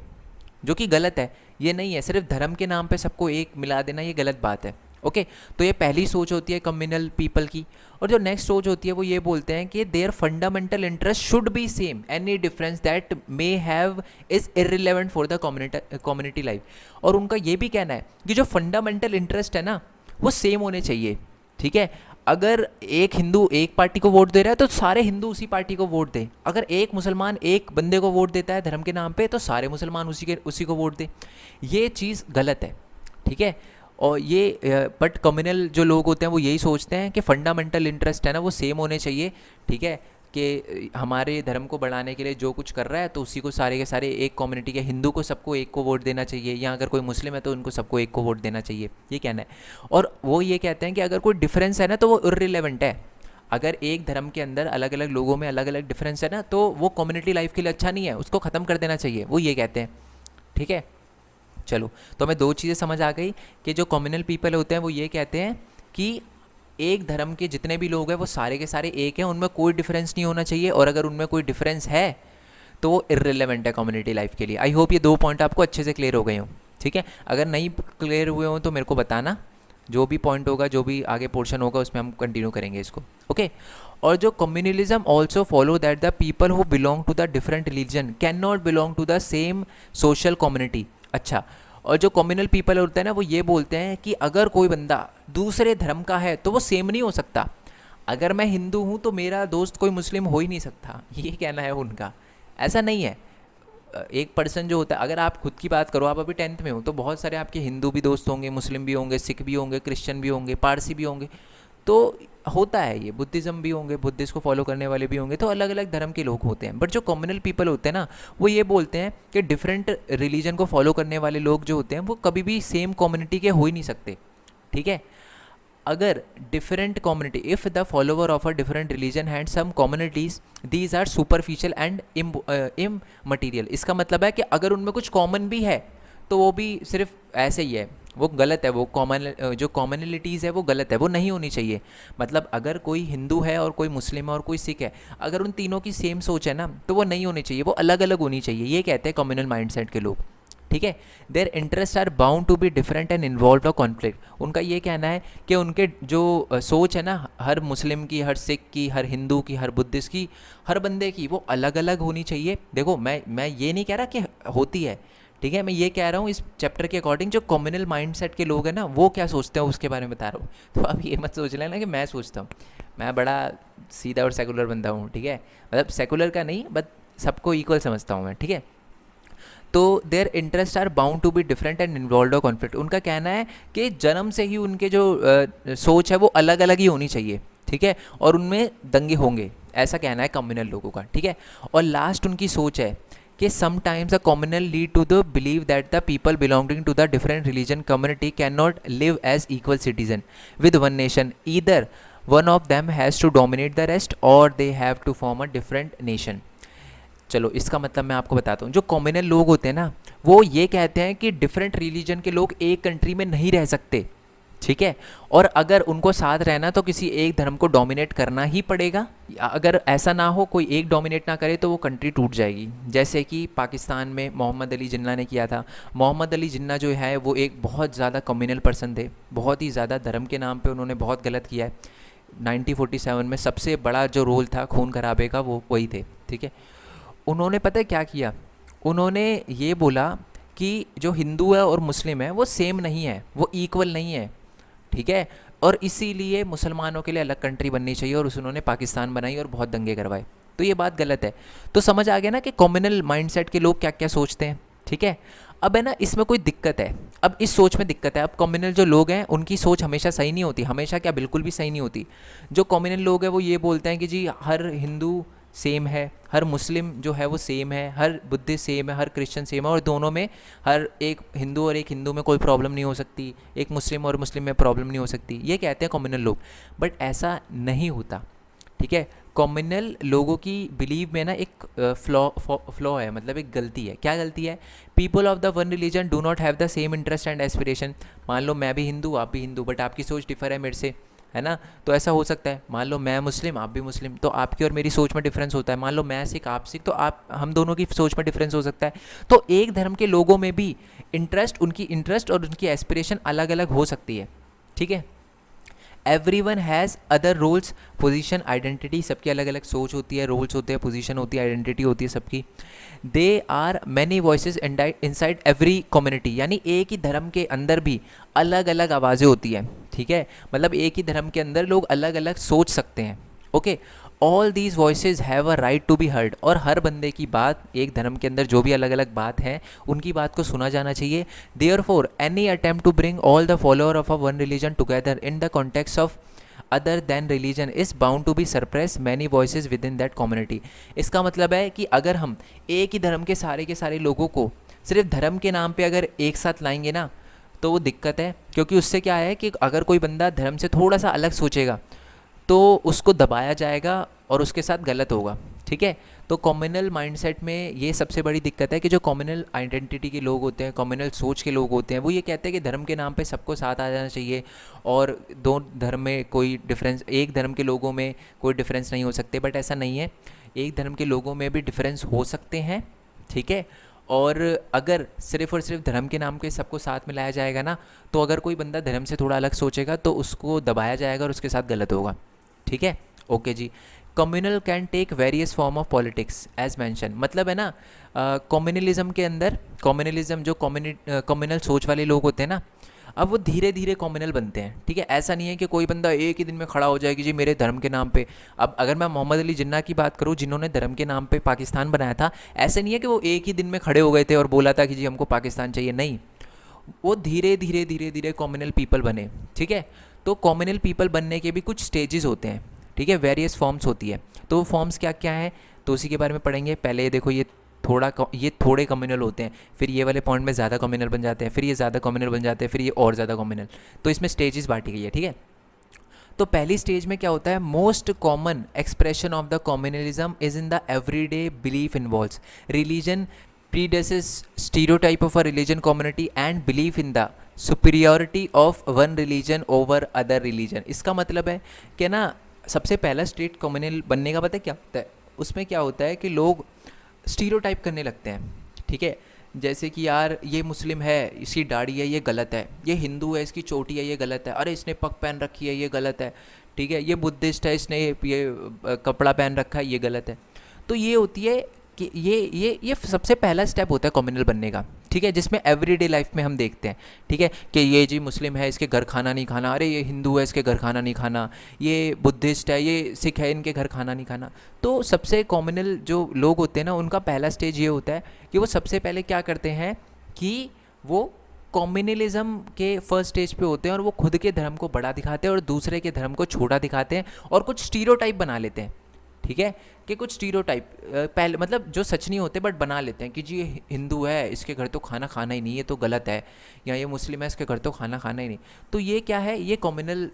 जो कि गलत है। ये नहीं है, सिर्फ धर्म के नाम पे सबको एक मिला देना ये गलत बात है। ओके, तो ये पहली सोच होती है कम्युनल पीपल की। और जो नेक्स्ट सोच होती है वो ये बोलते हैं कि there fundamental interest should be same, any difference that may have is irrelevant for the community life. और उनका ये भी कहना है कि जो फंडामेंटल इंटरेस्ट है ना वो सेम होने चाहिए। ठीक है, अगर एक हिंदू एक पार्टी को वोट दे रहा है तो सारे हिंदू उसी पार्टी को वोट दें। अगर एक मुसलमान एक बंदे को वोट देता है धर्म के नाम पे तो सारे मुसलमान उसी को वोट दें। ये चीज़ गलत है। ठीक है, और ये बट कम्युनल जो लोग होते हैं वो यही सोचते हैं कि फंडामेंटल इंटरेस्ट है ना वो सेम होने चाहिए। ठीक है, कि हमारे धर्म को बढ़ाने के लिए जो कुछ कर रहा है तो उसी को सारे के सारे एक कम्युनिटी के हिंदू को सबको एक को वोट देना चाहिए, या अगर कोई मुस्लिम है तो उनको सबको एक को वोट देना चाहिए, ये कहना है। और वो ये कहते हैं कि अगर कोई डिफरेंस है ना तो वो इर्रिलेवेंट है। अगर एक धर्म के अंदर अलग अलग लोगों में अलग अलग डिफरेंस है ना तो वो कम्युनिटी लाइफ के लिए अच्छा नहीं है, उसको ख़त्म कर देना चाहिए, वो ये कहते हैं। ठीक है, चलो, तो हमें दो चीज़ें समझ आ गई कि जो कम्युनल पीपल होते हैं वो ये कहते हैं कि एक धर्म के जितने भी लोग हैं वो सारे के सारे एक हैं, उनमें कोई डिफरेंस नहीं होना चाहिए, और अगर उनमें कोई डिफरेंस है तो वो इर्रिलेवेंट है कम्युनिटी लाइफ के लिए। आई होप ये दो पॉइंट आपको अच्छे से क्लियर हो गए हों। ठीक है, अगर नहीं क्लियर हुए हों तो मेरे को बताना, जो भी पॉइंट होगा, जो भी आगे पोर्शन होगा उसमें हम कंटिन्यू करेंगे इसको। ओके, और जो communalism also follow that the people who belong to the different religion can not belong to the same social community. अच्छा, और जो कम्युनल पीपल होते हैं ना वो ये बोलते हैं कि अगर कोई बंदा दूसरे धर्म का है तो वो सेम नहीं हो सकता। अगर मैं हिंदू हूँ तो मेरा दोस्त कोई मुस्लिम हो ही नहीं सकता, ये कहना है उनका। ऐसा नहीं है। एक पर्सन जो होता है, अगर आप खुद की बात करो, आप अभी 10th में हो तो बहुत सारे आपके हिंदू भी दोस्त होंगे, मुस्लिम भी होंगे, सिख भी होंगे, क्रिश्चियन भी होंगे, पारसी भी होंगे, तो होता है ये। बुद्धिज़्म भी होंगे, बुद्धिस्ट को फॉलो करने वाले भी होंगे, तो अलग अलग धर्म के लोग होते हैं। बट जो कम्युनल पीपल होते हैं ना वो ये बोलते हैं कि डिफरेंट रिलीजन को फॉलो करने वाले लोग जो होते हैं वो कभी भी सेम कम्युनिटी के हो ही नहीं सकते। ठीक है, अगर different community, if the follower of a different religion had some commonalities these are superficial and immaterial. इसका मतलब है कि अगर उनमें कुछ कॉमन भी है तो वो भी सिर्फ ऐसे ही है, वो गलत है। वो कॉमन जो कॉमनलिटीज़ है वो गलत है, वो नहीं होनी चाहिए। मतलब अगर कोई हिंदू है और कोई मुस्लिम है और कोई सिख है, अगर उन तीनों की सेम सोच है ना तो वो नहीं होनी चाहिए, वो अलग अलग होनी चाहिए, ये कहते हैं कम्युनल माइंडसेट के लोग। ठीक है, their interest are bound to be different and involve a conflict. उनका ये कहना है कि उनके जो सोच है ना, हर मुस्लिम की, हर सिख की, हर हिंदू की, हर बुद्धिस्ट की, हर बंदे की, वो अलग अलग होनी चाहिए। देखो, मैं ये नहीं कह रहा कि होती है, ठीक है, मैं ये कह रहा हूँ इस चैप्टर के अकॉर्डिंग जो कम्युनल माइंडसेट के लोग हैं ना वो क्या सोचते हैं उसके बारे में बता रहा हूँ। तो अब ये मत सोच लेना कि मैं सोचता हूँ, मैं बड़ा सीधा और सेकुलर बंदा हूँ। ठीक है, मतलब सेकुलर का नहीं, बट सबको इक्वल समझता हूँ मैं। ठीक है, तो their interest are bound to be different and involve conflict. उनका कहना है कि जन्म से ही उनके जो सोच है वो अलग अलग ही होनी चाहिए। ठीक है, और उनमें दंगे होंगे, ऐसा कहना है कम्युनल लोगों का। ठीक है, और लास्ट उनकी सोच है कि sometimes a communal lead to the believe that the people belonging to the different religion community can not live as equal citizen with one nation, either one of them has to dominate the rest और they have to form a different nation. चलो इसका मतलब मैं आपको बताता हूँ। जो communal लोग होते हैं ना, वो ये कहते हैं कि डिफरेंट रिलीजन के लोग एक कंट्री में नहीं रह सकते, ठीक है, और अगर उनको साथ रहना तो किसी एक धर्म को डोमिनेट करना ही पड़ेगा। अगर ऐसा ना हो, कोई एक डोमिनेट ना करे तो वो कंट्री टूट जाएगी। जैसे कि पाकिस्तान में मोहम्मद अली जिन्ना ने किया था। मोहम्मद अली जिन्ना जो है वो एक बहुत ज़्यादा कम्युनल पर्सन थे, बहुत ही ज़्यादा धर्म के नाम पे उन्होंने बहुत गलत किया है। 1947 में सबसे बड़ा जो रोल था खून खराबे का वो वही थे, ठीक है। उन्होंने पता है क्या किया, उन्होंने ये बोला कि जो हिंदू है और मुस्लिम है वो सेम नहीं है, वो इक्वल नहीं है, ठीक है, और इसीलिए मुसलमानों के लिए अलग कंट्री बननी चाहिए, और उन्होंने पाकिस्तान बनाई और बहुत दंगे करवाए। तो ये बात गलत है। तो समझ आ गया ना कि कॉम्युनल माइंडसेट के लोग क्या क्या सोचते हैं, ठीक है। अब है ना, इसमें कोई दिक्कत है, अब इस सोच में दिक्कत है। अब कॉम्युनल जो लोग हैं उनकी सोच हमेशा सही नहीं होती, हमेशा क्या, बिल्कुल भी सही नहीं होती। जो कॉम्युनल लोग हैं वो ये बोलते हैं कि जी हर हिंदू सेम है, हर मुस्लिम जो है वो सेम है, हर बुद्धिस्ट सेम है, हर क्रिश्चियन सेम है, और दोनों में, हर एक हिंदू और एक हिंदू में कोई प्रॉब्लम नहीं हो सकती, एक मुस्लिम और मुस्लिम में प्रॉब्लम नहीं हो सकती, ये कहते हैं कॉम्युनल लोग। बट ऐसा नहीं होता, ठीक है। कॉम्युनल लोगों की बिलीव में ना एक फ्लॉ है, मतलब एक गलती है। क्या गलती है? People of the one religion do not have the same interest and aspiration. मान लो मैं भी हिंदू, आप भी हिंदू, बट आपकी सोच डिफर है मेरे से, है ना। तो ऐसा हो सकता है। मान लो मैं मुस्लिम, आप भी मुस्लिम, तो आपकी और मेरी सोच में डिफरेंस होता है। मान लो मैं सिख, आप सिख, तो आप, हम दोनों की सोच में डिफरेंस हो सकता है। तो एक धर्म के लोगों में भी उनकी इंटरेस्ट और उनकी एस्पिरेशन अलग अलग हो सकती है, ठीक है। Everyone has other roles, position, identity, सबकी अलग अलग सोच होती है, रोल्स होते हैं, पोजीशन होती है, आइडेंटिटी होती है सबकी। They are many voices inside every community, यानी एक ही धर्म के अंदर भी अलग अलग आवाज़ें होती हैं, ठीक है। मतलब एक ही धर्म के अंदर लोग अलग अलग सोच सकते हैं, okay. All these voices have a right to be heard, और हर बंदे की बात, एक धर्म के अंदर जो भी अलग अलग बात है उनकी बात को सुना जाना चाहिए। Therefore any attempt to bring all the follower of a one religion together in the context of other than religion is bound to be suppress many voices within that community. इसका मतलब है कि अगर हम एक ही धर्म के सारे लोगों को सिर्फ धर्म के नाम पे अगर एक साथ लाएंगे ना, तो वो दिक्कत है। क्योंकि उससे क्या है कि अगर कोई बंदा धर्म से थोड़ा सा अलग सोचेगा तो उसको दबाया जाएगा और उसके साथ गलत होगा, ठीक है। तो कम्युनल माइंडसेट में ये सबसे बड़ी दिक्कत है कि जो कम्युनल आइडेंटिटी के लोग होते हैं, कम्युनल सोच के लोग होते हैं, वो ये कहते हैं कि धर्म के नाम पे सबको साथ आ जाना चाहिए, और दो धर्म में कोई डिफरेंस, एक धर्म के लोगों में कोई डिफरेंस नहीं हो सकते। बट ऐसा नहीं है, एक धर्म के लोगों में भी डिफरेंस हो सकते हैं, ठीक है। और अगर सिर्फ़ और सिर्फ धर्म के नाम पे सबको साथ में लाया जाएगा ना, तो अगर कोई बंदा धर्म से थोड़ा अलग सोचेगा तो उसको दबाया जाएगा और उसके साथ गलत होगा, ठीक है। ओके जी। Communal can take various form of politics as mention, मतलब है ना, कम्युनलिज्म के अंदर, कम्युनलिज्म जो कम्युनल सोच वाले लोग होते हैं ना, अब वो धीरे धीरे कम्युनल बनते हैं, ठीक है। ऐसा नहीं है कि कोई बंदा एक ही दिन में खड़ा हो जाए कि जी मेरे धर्म के नाम पे। अब अगर मैं मोहम्मद अली जिन्ना की बात करूँ, जिन्होंने धर्म के नाम पे पाकिस्तान बनाया था, ऐसे नहीं है कि वो एक ही दिन में खड़े हो गए थे और बोला था कि जी हमको पाकिस्तान चाहिए, नहीं। वो धीरे धीरे कम्युनल पीपल बने, ठीक है। तो कम्युनल पीपल बनने के भी कुछ स्टेजेस होते हैं, ठीक है, वेरियस फॉर्म्स होती है। तो वो फॉर्म्स क्या क्या हैं, तो उसी के बारे में पढ़ेंगे। पहले ये देखो, ये थोड़े कम्युनल होते हैं, फिर ये वाले पॉइंट में ज़्यादा कम्युनल बन जाते हैं, फिर ये ज़्यादा कम्युनल बन जाते हैं, फिर ये और ज़्यादा कम्युनल। तो इसमें स्टेजेस बांटी गई है, ठीक है। तो पहली स्टेज में क्या होता है, most common expression of the communalism is in the everyday belief involves religion predeces stereotype of a religion community and belief in the superiority of one religion over other religion। इसका मतलब है कि ना, सबसे पहला स्टेट कम्युनल बनने का पता है क्या होता है, उसमें क्या होता है कि लोग स्टीरियोटाइप करने लगते हैं, ठीक है। जैसे कि यार ये मुस्लिम है, इसकी दाढ़ी है, ये गलत है। ये हिंदू है, इसकी चोटी है, ये गलत है। अरे इसने पग पहन रखी है, ये गलत है, ठीक है। ये बुद्धिस्ट है, इसने ये कपड़ा पहन रखा है, ये गलत है। तो ये होती है कि ये सबसे पहला स्टेप होता है कम्युनल बनने का, ठीक है, जिसमें एवरीडे लाइफ में हम देखते हैं, ठीक है, कि ये जी मुस्लिम है, इसके घर खाना नहीं खाना। अरे ये हिंदू है, इसके घर खाना नहीं खाना। ये बुद्धिस्ट है, ये सिख है, इनके घर खाना नहीं खाना। तो सबसे कम्युनल जो लोग होते हैं ना, उनका पहला स्टेज ये होता है कि वो सबसे पहले क्या करते हैं कि वो कम्युनलिज्म के फर्स्ट स्टेज पे होते हैं, और वो खुद के धर्म को बड़ा दिखाते हैं और दूसरे के धर्म को छोटा दिखाते हैं, और कुछ स्टीरियोटाइप बना लेते हैं, ठीक है, कि कुछ स्टीरियोटाइप पहले मतलब जो सच नहीं होते बट बना लेते हैं कि जी ये हिंदू है इसके घर तो खाना खाना ही नहीं, ये तो गलत है, या ये मुस्लिम है इसके घर तो खाना खाना ही नहीं। तो ये क्या है, ये कम्युनल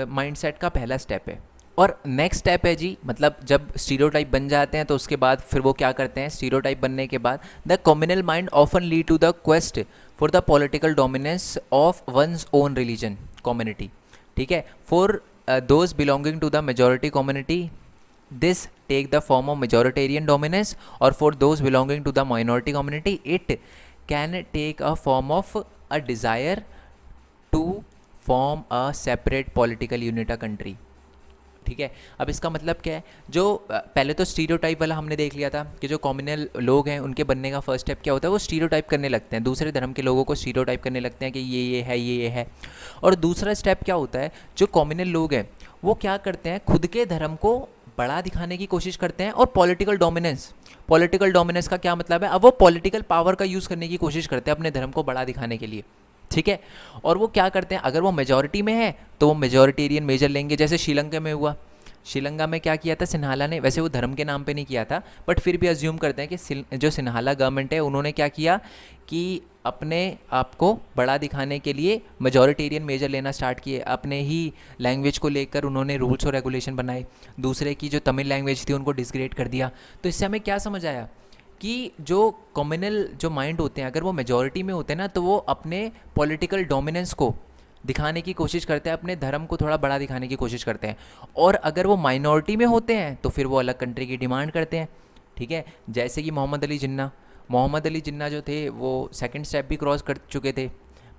माइंडसेट का पहला स्टेप है। और नेक्स्ट स्टेप है जी, मतलब जब स्टीरियोटाइप बन जाते हैं तो उसके बाद फिर वो क्या करते हैं, स्टीरियोटाइप बनने के बाद the communal mind often lead to the quest for the political dominance of one's own religion community. ठीक है, for those belonging to the majority community this take the form of majoritarian dominance, or for those belonging to the minority community it can take a form of a desire to form a separate political unit a country। ठीक है, अब इसका मतलब क्या है, जो पहले तो स्टीरियोटाइप वाला हमने देख लिया था कि जो कम्युनल लोग हैं उनके बनने का फर्स्ट स्टेप क्या होता है, वो स्टीरियोटाइप करने लगते हैं, दूसरे धर्म के लोगों को स्टीरियोटाइप करने लगते हैं कि ये है ये है। और दूसरा स्टेप क्या होता है, जो कम्युनल लोग हैं वो क्या करते हैं, खुद के धर्म को बड़ा दिखाने की कोशिश करते हैं। और पॉलिटिकल डोमिनेंस का क्या मतलब है, अब वो पॉलिटिकल पावर का यूज़ करने की कोशिश करते हैं अपने धर्म को बड़ा दिखाने के लिए। ठीक है, और वो क्या करते हैं, अगर वो मेजॉरिटी में है तो वो मेजॉरिटेरियन मेजर लेंगे, जैसे श्रीलंका में हुआ। श्रीलंका में क्या किया था सिन्हाला ने, वैसे वो धर्म के नाम पे नहीं किया था बट फिर भी अज्यूम करते हैं कि जो सिन्हाला गवर्नमेंट है उन्होंने क्या किया कि अपने आप को बड़ा दिखाने के लिए मेजॉरिटेरियन मेजर लेना स्टार्ट किए, अपने ही लैंग्वेज को लेकर उन्होंने रूल्स और रेगुलेशन बनाए, दूसरे की जो तमिल लैंग्वेज थी उनको डिसग्रेड कर दिया। तो इससे हमें क्या समझ आया कि जो कम्युनल जो माइंड होते हैं अगर वो मेजॉरिटी में होते हैं ना तो वो अपने पॉलिटिकल डोमिनेंस को दिखाने की कोशिश करते हैं, अपने धर्म को थोड़ा बड़ा दिखाने की कोशिश करते हैं। और अगर वो माइनॉरिटी में होते हैं तो फिर वो अलग कंट्री की डिमांड करते हैं। ठीक है, जैसे कि मोहम्मद अली जिन्ना जो थे वो सेकंड स्टेप भी क्रॉस कर चुके थे।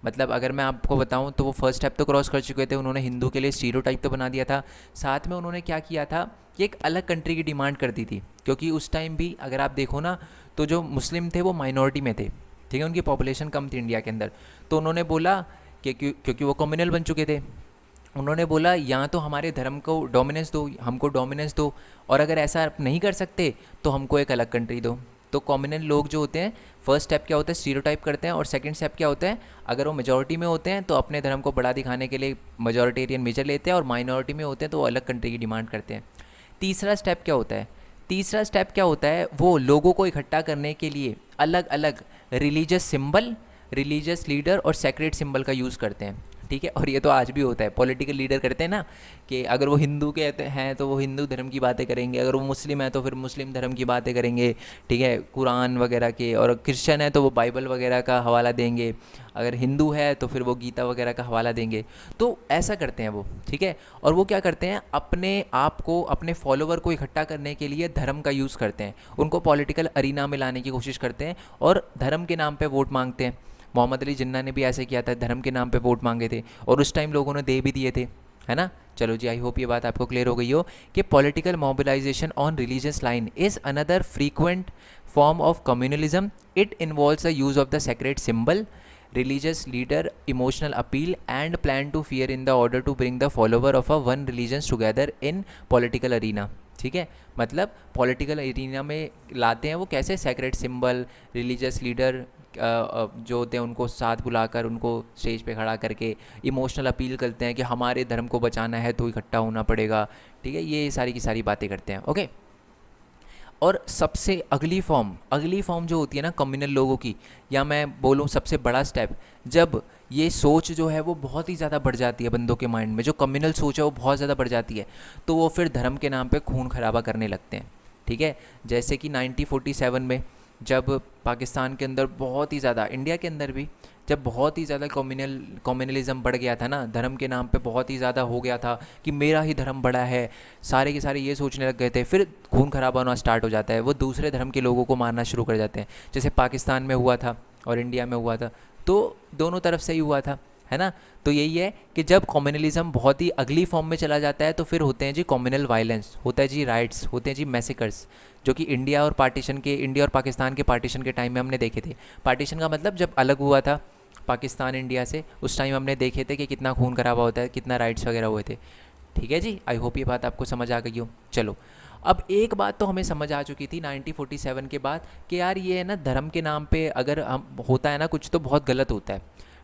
मतलब अगर मैं आपको बताऊं तो वो फर्स्ट स्टेप तो क्रॉस कर चुके थे, उन्होंने हिंदू के लिए स्टीरियोटाइप तो बना दिया था, साथ में उन्होंने क्या किया था कि एक अलग कंट्री की डिमांड कर दी थी, क्योंकि उस टाइम भी अगर आप देखो ना तो जो मुस्लिम थे वो माइनॉरिटी में थे। ठीक है, उनकी पॉपुलेशन कम थी इंडिया के अंदर। तो उन्होंने बोला कि क्योंकि वो कम्युनल बन चुके थे, उन्होंने बोला या तो हमारे धर्म को डोमिनेंस दो, हमको डोमिनेंस दो, और अगर ऐसा आप नहीं कर सकते तो हमको एक अलग कंट्री दो। तो कॉमनल लोग जो होते हैं फर्स्ट स्टेप क्या होता है, स्टीरियोटाइप करते हैं, और सेकंड स्टेप क्या होता है, अगर वो मेजॉरिटी में होते हैं तो अपने धर्म को बड़ा दिखाने के लिए मेजॉरिटेरियन मेजर लेते हैं, और माइनॉरिटी में होते हैं तो वो अलग कंट्री की डिमांड करते हैं। तीसरा स्टेप क्या होता है, वो लोगों को इकट्ठा करने के लिए अलग अलग रिलीजियस सिंबल, रिलीजियस लीडर और सेक्रेट सिंबल का यूज़ करते हैं। ठीक है, और ये तो आज भी होता है, पॉलिटिकल लीडर करते हैं ना कि अगर वो हिंदू के हैं तो वो हिंदू धर्म की बातें करेंगे, अगर वो मुस्लिम है तो फिर मुस्लिम धर्म की बातें करेंगे। ठीक है, कुरान वगैरह के, और क्रिश्चियन है तो वो बाइबल वगैरह का हवाला देंगे, अगर हिंदू है तो फिर वो गीता वगैरह का हवाला देंगे। तो ऐसा करते हैं वो। ठीक है, और वो क्या करते हैं, अपने आप को, अपने फॉलोवर को इकट्ठा करने के लिए धर्म का यूज़ करते हैं, उनको पॉलिटिकल अरीना में लाने की कोशिश करते हैं और धर्म के नाम पर वोट मांगते हैं। मोहम्मद अली जिन्ना ने भी ऐसे किया था, धर्म के नाम पे वोट मांगे थे और उस टाइम लोगों ने दे भी दिए थे, है ना। चलो जी, आई होप ये बात आपको क्लियर हो गई हो कि political mobilization on religious line is another frequent form of communalism. It involves the use of the sacred symbol, religious leader, emotional appeal and plan to fear in the order to bring the follower of a one religions together in political arena। ठीक है, मतलब political arena में लाते हैं वो कैसे, secret symbol, religious leader जो होते हैं उनको साथ बुलाकर, उनको स्टेज पे खड़ा करके इमोशनल अपील करते हैं कि हमारे धर्म को बचाना है तो इकट्ठा होना पड़ेगा। ठीक है, ये सारी की सारी बातें करते हैं। ओके, और सबसे अगली फॉर्म जो होती है ना कम्युनल लोगों की, या मैं बोलूँ सबसे बड़ा स्टेप, जब ये सोच जो है वो बहुत ही ज़्यादा बढ़ जाती है बंदों के माइंड में, जो कम्युनल सोच है वो बहुत ज़्यादा बढ़ जाती है, तो वो फिर धर्म के नाम पे खून खराबा करने लगते हैं। ठीक है, जैसे कि 1947 में जब पाकिस्तान के अंदर बहुत ही ज़्यादा, इंडिया के अंदर भी जब बहुत ही ज़्यादा कम्युनलिज़म बढ़ गया था ना, धर्म के नाम पे बहुत ही ज़्यादा हो गया था कि मेरा ही धर्म बड़ा है, सारे के सारे ये सोचने लग गए थे, फिर खून खराबा होना स्टार्ट हो जाता है, वो दूसरे धर्म के लोगों को मारना शुरू कर जाते हैं, जैसे पाकिस्तान में हुआ था और इंडिया में हुआ था, तो दोनों तरफ से ही हुआ था, है ना। तो यही है कि जब कम्युनलिज़म बहुत ही अगली फॉर्म में चला जाता है तो फिर होते हैं जी कम्युनल वायलेंस, होता है जी राइट्स, होते हैं जी मैसेकर्स, जो कि इंडिया और पाकिस्तान के पार्टीशन के टाइम में हमने देखे थे। पार्टीशन का मतलब जब अलग हुआ था पाकिस्तान इंडिया से, उस टाइम हमने देखे थे कि कितना खून खराबा होता है, कितना राइट्स वगैरह हुए थे। ठीक है जी, आई होप ये बात आपको समझ आ गई हो। चलो, अब एक बात तो हमें समझ आ चुकी थी 1947 के बाद कि यार ये है ना, धर्म के नाम पे अगर हम होता है ना कुछ तो बहुत गलत होता है।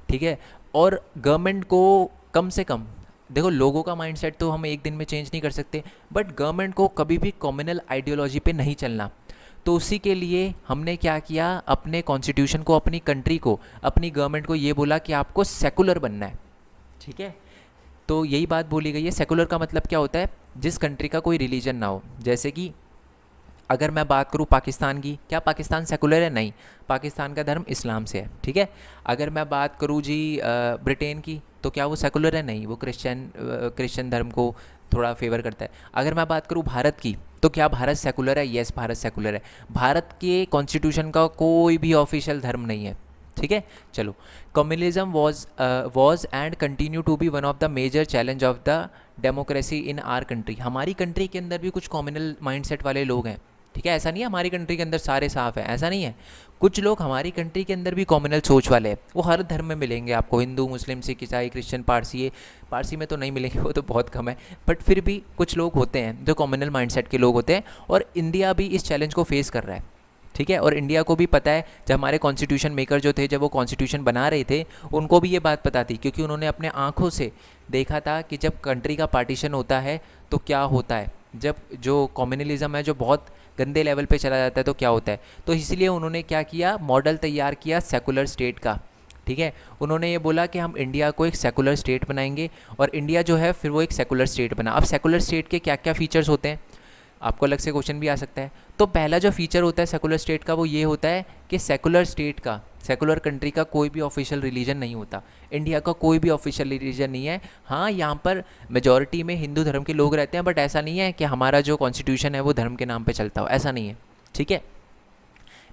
ठीक है, और गवर्नमेंट को कम से कम देखो लोगों का माइंडसेट तो हम एक दिन में चेंज नहीं कर सकते, बट गवर्नमेंट को कभी भी कम्युनल आइडियोलॉजी पे नहीं चलना। तो उसी के लिए हमने क्या किया, अपने कॉन्स्टिट्यूशन को, अपनी कंट्री को, अपनी गवर्नमेंट को ये बोला कि आपको सेकुलर बनना है। ठीक है, तो यही बात बोली गई है। सेकुलर का मतलब क्या होता है, जिस कंट्री का कोई रिलीजन ना हो। जैसे कि अगर मैं बात करूँ पाकिस्तान की, क्या पाकिस्तान सेकुलर है? नहीं, पाकिस्तान का धर्म इस्लाम से है। ठीक है, अगर मैं बात करूँ जी ब्रिटेन की, तो क्या वो सेकुलर है? नहीं, वो क्रिश्चियन धर्म को थोड़ा फेवर करता है। अगर मैं बात करूँ भारत की, तो क्या भारत सेकुलर है? यस, भारत सेकुलर है। भारत के कॉन्स्टिट्यूशन का कोई भी ऑफिशियल धर्म नहीं है। ठीक है, चलो। Communalism was and continue to be one of the major challenge of the democracy in our country. हमारी कंट्री के अंदर भी कुछ कम्युनल माइंडसेट वाले लोग हैं। ठीक है, ऐसा नहीं है हमारी कंट्री के अंदर सारे साफ हैं, ऐसा नहीं है। कुछ लोग हमारी कंट्री के अंदर भी कॉम्युनल सोच वाले हैं। वो हर धर्म में मिलेंगे आपको, हिंदू, मुस्लिम, सिख, ईसाई, क्रिश्चियन, पारसी। ये पारसी में तो नहीं मिलेंगे, वो तो बहुत कम है, बट फिर भी कुछ लोग होते हैं जो कॉम्युनल माइंडसेट के लोग होते हैं। और इंडिया भी इस चैलेंज को फेस कर रहा है। ठीक है, और इंडिया को भी पता है, जब हमारे कॉन्स्टिट्यूशन मेकर जो थे, जब वो कॉन्स्टिट्यूशन बना रहे थे, उनको भी ये बात पता थी, क्योंकि उन्होंने अपने आँखों से देखा था कि जब कंट्री का पार्टीशन होता है तो क्या होता है, जब जो कम्युनलिज्म है जो बहुत गंदे लेवल पे चला जाता है तो क्या होता है। तो इसलिए उन्होंने क्या किया, मॉडल तैयार किया सेकुलर स्टेट का। ठीक है, उन्होंने ये बोला कि हम इंडिया को एक सेकुलर स्टेट बनाएंगे, और इंडिया जो है फिर वो एक सेकुलर स्टेट बना। अब सेकुलर स्टेट के क्या क्या फीचर्स होते हैं, आपको अलग से क्वेश्चन भी आ सकता है। तो पहला जो फीचर होता है सेकुलर स्टेट का, वो ये होता है कि सेकुलर स्टेट का, सेकुलर कंट्री का कोई भी ऑफिशियल रिलीजन नहीं होता। इंडिया का कोई भी ऑफिशियल रिलीजन नहीं है। हाँ, यहाँ पर मेजॉरिटी में हिंदू धर्म के लोग रहते हैं, बट ऐसा नहीं है कि हमारा जो कॉन्स्टिट्यूशन है वो धर्म के नाम पे चलता हो, ऐसा नहीं है। ठीक है,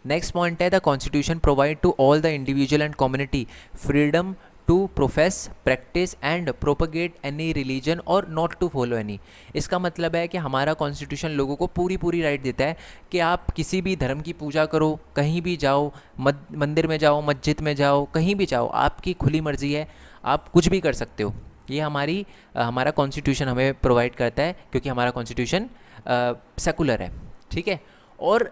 नेक्स्ट पॉइंट है, the constitution provide to all the individual and community freedom to profess, practice and propagate any religion और नॉट टू फॉलो एनी। इसका मतलब है कि हमारा कॉन्स्टिट्यूशन लोगों को पूरी पूरी राइट देता है कि आप किसी भी धर्म की पूजा करो, कहीं भी जाओ, मंदिर में जाओ, मस्जिद में जाओ, कहीं भी जाओ, आपकी खुली मर्जी है, आप कुछ भी कर सकते हो। ये हमारा कॉन्स्टिट्यूशन हमें प्रोवाइड करता है, क्योंकि हमारा कॉन्स्टिट्यूशन सेकुलर है। ठीक है, और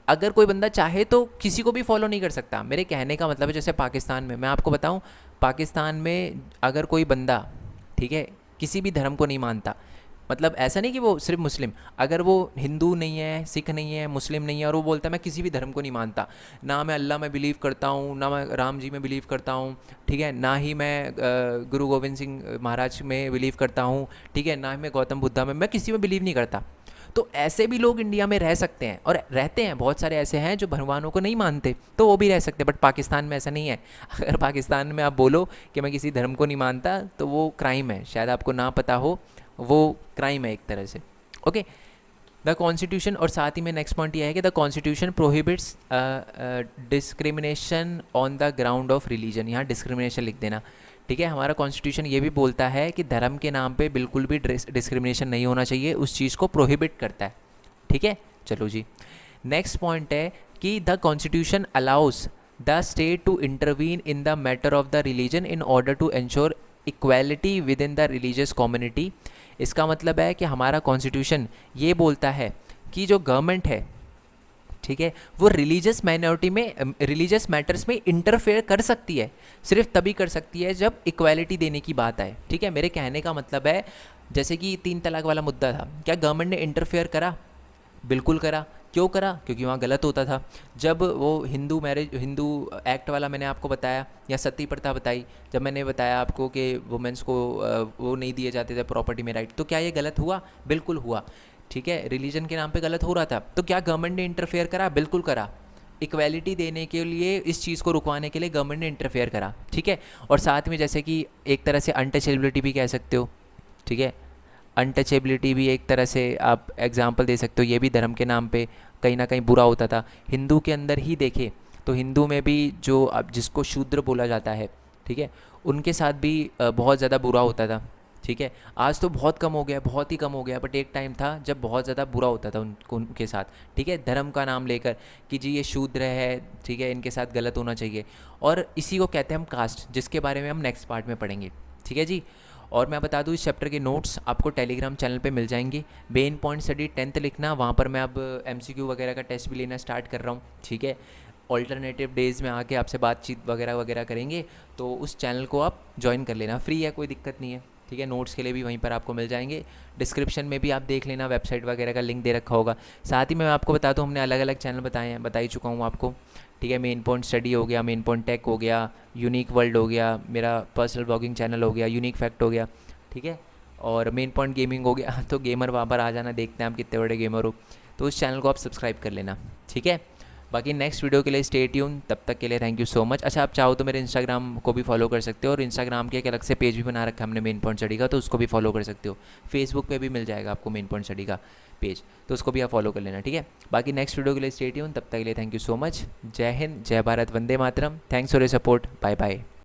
अगर कोई बंदा चाहे तो किसी को भी फॉलो नहीं कर सकता। मेरे कहने का मतलब है, जैसे पाकिस्तान में, मैं आपको बताऊं, पाकिस्तान में अगर कोई बंदा, ठीक है, किसी भी धर्म को नहीं मानता, मतलब ऐसा नहीं कि वो सिर्फ मुस्लिम, अगर वो हिंदू नहीं है, सिख नहीं है, मुस्लिम नहीं है, और वो बोलता है मैं किसी भी धर्म को नहीं मानता, ना मैं अल्लाह में बिलीव करता हूँ, ना मैं राम जी में बिलीव करता हूँ, ठीक है, ना ही मैं गुरु गोविंद सिंह महाराज में बिलीव करता हूँ, ठीक है, ना ही मैं गौतम बुद्धा में, मैं किसी में बिलीव नहीं करता, तो ऐसे भी लोग इंडिया में रह सकते हैं, और रहते हैं। बहुत सारे ऐसे हैं जो भगवानों को नहीं मानते, तो वो भी रह सकते हैं, बट पाकिस्तान में ऐसा नहीं है। अगर पाकिस्तान में आप बोलो कि मैं किसी धर्म को नहीं मानता, तो वो क्राइम है, शायद आपको ना पता हो, वो क्राइम है एक तरह से। ओके, द कॉन्स्टिट्यूशन, और साथ ही में नेक्स्ट पॉइंट ये है कि the constitution prohibits discrimination on the ground of religion. यहाँ डिस्क्रिमिनेशन लिख देना। ठीक है, हमारा कॉन्स्टिट्यूशन ये भी बोलता है कि धर्म के नाम पे बिल्कुल भी डिस्क्रिमिनेशन नहीं होना चाहिए, उस चीज़ को प्रोहिबिट करता है। ठीक है, चलो जी, नेक्स्ट पॉइंट है कि the constitution allows the state to intervene in the matter of the religion in order to ensure equality within the religious community. इसका मतलब है कि हमारा कॉन्स्टिट्यूशन ये बोलता है कि जो गवर्नमेंट है, ठीक है, वो रिलीजियस माइनॉरिटी में, रिलीजियस मैटर्स में इंटरफेयर कर सकती है, सिर्फ तभी कर सकती है जब इक्वालिटी देने की बात आए। ठीक है, मेरे कहने का मतलब है, जैसे कि 3 तलाक वाला मुद्दा था, क्या गवर्नमेंट ने इंटरफेयर करा? बिल्कुल करा। क्यों करा? क्योंकि वहाँ गलत होता था। जब वो हिंदू एक्ट वाला मैंने आपको बताया, या सती प्रथा बताई, जब मैंने बताया आपको कि वुमेंस को वो नहीं दिए जाते थे प्रॉपर्टी में राइट, तो क्या ये गलत हुआ? बिल्कुल हुआ। ठीक है, रिलीजन के नाम पे गलत हो रहा था, तो क्या गवर्नमेंट ने इंटरफेयर करा? बिल्कुल करा। इक्वालिटी देने के लिए, इस चीज़ को रुकवाने के लिए गवर्नमेंट ने इंटरफेयर करा। ठीक है, और साथ में जैसे कि एक तरह से अनटचेबिलिटी भी कह सकते हो। ठीक है, अनटचेबिलिटी भी एक तरह से आप एग्जांपल दे सकते हो, ये भी धर्म के नाम पे कहीं ना कहीं बुरा होता था। हिंदू के अंदर ही देखे तो हिंदू में भी जो अब जिसको शूद्र बोला जाता है, ठीक है, उनके साथ भी बहुत ज़्यादा बुरा होता था। ठीक है, आज तो बहुत कम हो गया, बहुत ही कम हो गया, बट एक टाइम था जब बहुत ज़्यादा बुरा होता था उनके साथ। ठीक है, धर्म का नाम लेकर कि जी ये शूद्र है, ठीक है, इनके साथ गलत होना चाहिए, और इसी को कहते हैं हम कास्ट, जिसके बारे में हम नेक्स्ट पार्ट में पढ़ेंगे। ठीक है जी, और मैं बता दूँ, इस चैप्टर के नोट्स आपको टेलीग्राम चैनल पे मिल जाएंगे। मेन पॉइंट स्टडी 10th लिखना, वहाँ पर मैं अब MCQ वगैरह का टेस्ट भी लेना स्टार्ट कर रहा हूँ। ठीक है, ऑल्टरनेटिव डेज़ में आके आपसे बातचीत वगैरह वगैरह करेंगे, तो उस चैनल को आप ज्वाइन कर लेना, फ्री है, कोई दिक्कत नहीं है। ठीक है। नोट्स के लिए भी वहीं पर आपको मिल जाएंगे। डिस्क्रिप्शन में भी आप देख लेना, वेबसाइट वगैरह का लिंक दे रखा होगा। साथ ही मैं आपको बता दूँ, हमने अलग अलग चैनल बताए हैं, बता ही चुका हूँ आपको, ठीक है। मेन पॉइंट स्टडी हो गया, मेन पॉइंट टेक हो गया, यूनिक वर्ल्ड हो गया, मेरा पर्सनल ब्लॉगिंग चैनल हो गया, यूनिक फैक्ट हो गया, ठीक है। और मेन पॉइंट गेमिंग हो गया। तो गेमर वहाँ पर आ जाना, देखते हैं आप कितने बड़े गेमर हो, तो उस चैनल को आप सब्सक्राइब कर लेना, ठीक है। बाकी नेक्स्ट वीडियो के लिए स्टे ट्यून, तब तक के लिए थैंक यू सो मच। अच्छा, आप चाहो तो मेरे इंस्टाग्राम को भी फॉलो कर सकते हो, और इंस्टाग्राम के एक अलग से पेज भी बना रखा है हमने मेन पॉइंट स्टडी का, तो उसको भी फॉलो कर सकते हो। फेसबुक पे भी मिल जाएगा आपको मेन पॉइंट स्टडी का पेज, तो उसको भी आप फॉलो कर लेना, ठीक है। बाकी नेक्स्ट वीडियो के लिए स्टे ट्यून, तब तक के लिए थैंक यू सो मच। जय हिंद, जय भारत, वंदे मातरम। Thanks for your support, bye bye.